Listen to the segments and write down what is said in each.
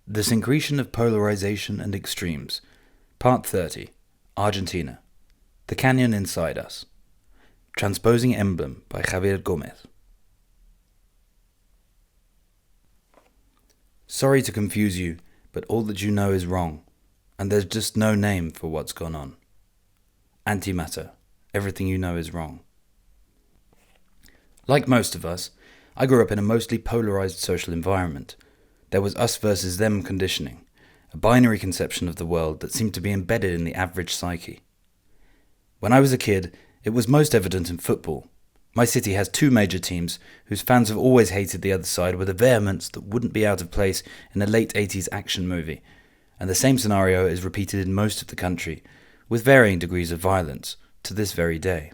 The Syncretion of Polarization and Extremes, Part 30, Argentina, The Canyon Inside Us, Transposing Emblem by Javier Gomez. Sorry to confuse you, but all that you know is wrong, and there's just no name for what's gone on. Antimatter, everything you know is wrong. Like most of us, I grew up in a mostly polarized social environment. There was us versus them conditioning, a binary conception of the world that seemed to be embedded in the average psyche. When I was a kid, it was most evident in football. My city has two major teams whose fans have always hated the other side with a vehemence that wouldn't be out of place in a late 80s action movie, and the same scenario is repeated in most of the country, with varying degrees of violence, to this very day.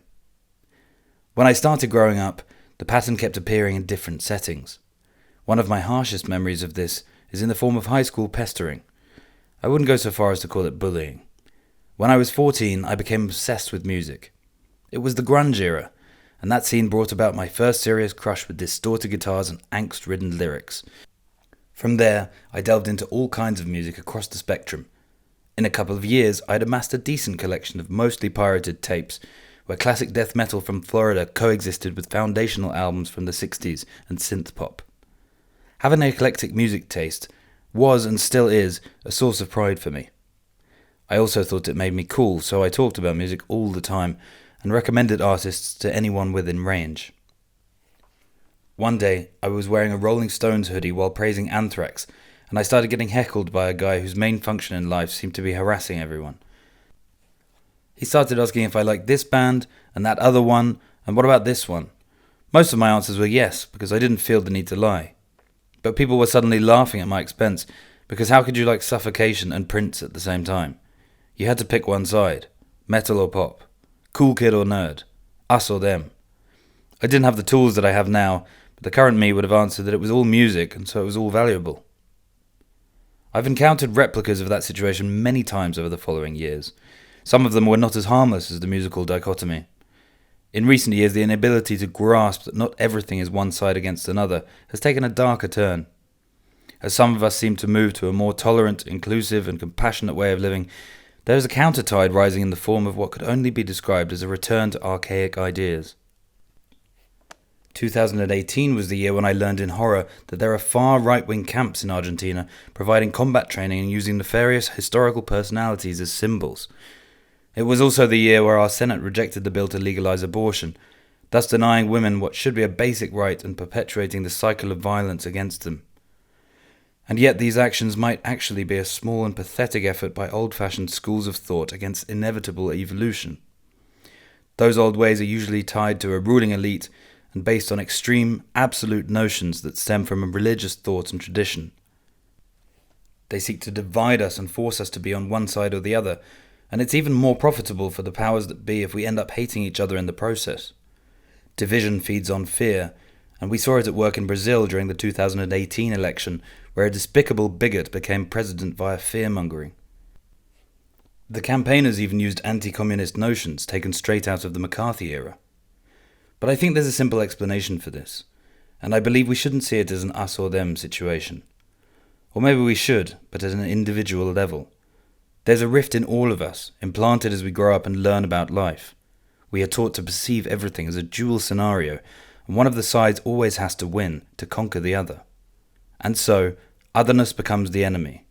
When I started growing up, the pattern kept appearing in different settings. One of my harshest memories of this is in the form of high school pestering. I wouldn't go so far as to call it bullying. When I was 14, I became obsessed with music. It was the grunge era, and that scene brought about my first serious crush with distorted guitars and angst-ridden lyrics. From there, I delved into all kinds of music across the spectrum. In a couple of years, I had amassed a decent collection of mostly pirated tapes, where classic death metal from Florida coexisted with foundational albums from the 60s and synth pop. Having an eclectic music taste was and still is a source of pride for me. I also thought it made me cool, so I talked about music all the time and recommended artists to anyone within range. One day, I was wearing a Rolling Stones hoodie while praising Anthrax, and I started getting heckled by a guy whose main function in life seemed to be harassing everyone. He started asking if I liked this band and that other one, and what about this one? Most of my answers were yes, because I didn't feel the need to lie. But people were suddenly laughing at my expense, because how could you like Suffocation and Prince at the same time? You had to pick one side, metal or pop, cool kid or nerd, us or them. I didn't have the tools that I have now, but the current me would have answered that it was all music, and so it was all valuable. I've encountered replicas of that situation many times over the following years. Some of them were not as harmless as the musical dichotomy. In recent years, the inability to grasp that not everything is one side against another has taken a darker turn. As some of us seem to move to a more tolerant, inclusive, and compassionate way of living, there is a countertide rising in the form of what could only be described as a return to archaic ideas. 2018 was the year when I learned in horror that there are far right-wing camps in Argentina providing combat training and using nefarious historical personalities as symbols. It was also the year where our Senate rejected the bill to legalize abortion, thus denying women what should be a basic right and perpetuating the cycle of violence against them. And yet these actions might actually be a small and pathetic effort by old-fashioned schools of thought against inevitable evolution. Those old ways are usually tied to a ruling elite and based on extreme, absolute notions that stem from a religious thought and tradition. They seek to divide us and force us to be on one side or the other, and it's even more profitable for the powers that be if we end up hating each other in the process. Division feeds on fear, and we saw it at work in Brazil during the 2018 election, where a despicable bigot became president via fear-mongering. The campaigners even used anti-communist notions taken straight out of the McCarthy era. But I think there's a simple explanation for this, and I believe we shouldn't see it as an us or them situation. Or maybe we should, but at an individual level. There's a rift in all of us, implanted as we grow up and learn about life. We are taught to perceive everything as a dual scenario, and one of the sides always has to win to conquer the other. And so, otherness becomes the enemy.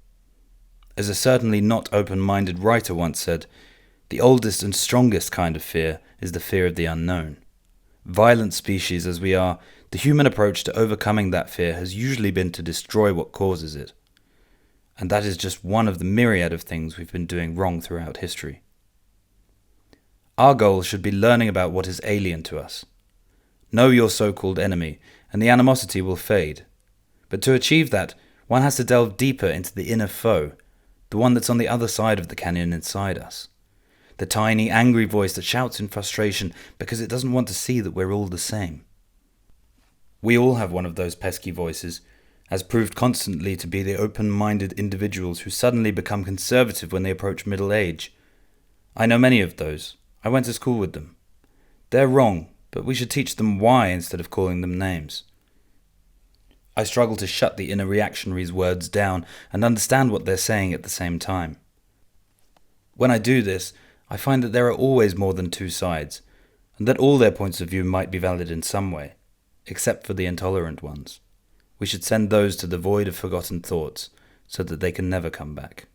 As a certainly not open-minded writer once said, the oldest and strongest kind of fear is the fear of the unknown. Violent species as we are, the human approach to overcoming that fear has usually been to destroy what causes it. And that is just one of the myriad of things we've been doing wrong throughout history. Our goal should be learning about what is alien to us. Know your so-called enemy, and the animosity will fade. But to achieve that, one has to delve deeper into the inner foe, the one that's on the other side of the canyon inside us. The tiny, angry voice that shouts in frustration because it doesn't want to see that we're all the same. We all have one of those pesky voices, as proved constantly to be the open-minded individuals who suddenly become conservative when they approach middle age. I know many of those. I went to school with them. They're wrong, but we should teach them why instead of calling them names. I struggle to shut the inner reactionary's words down and understand what they're saying at the same time. When I do this, I find that there are always more than two sides, and that all their points of view might be valid in some way, except for the intolerant ones. We should send those to the void of forgotten thoughts, so that they can never come back.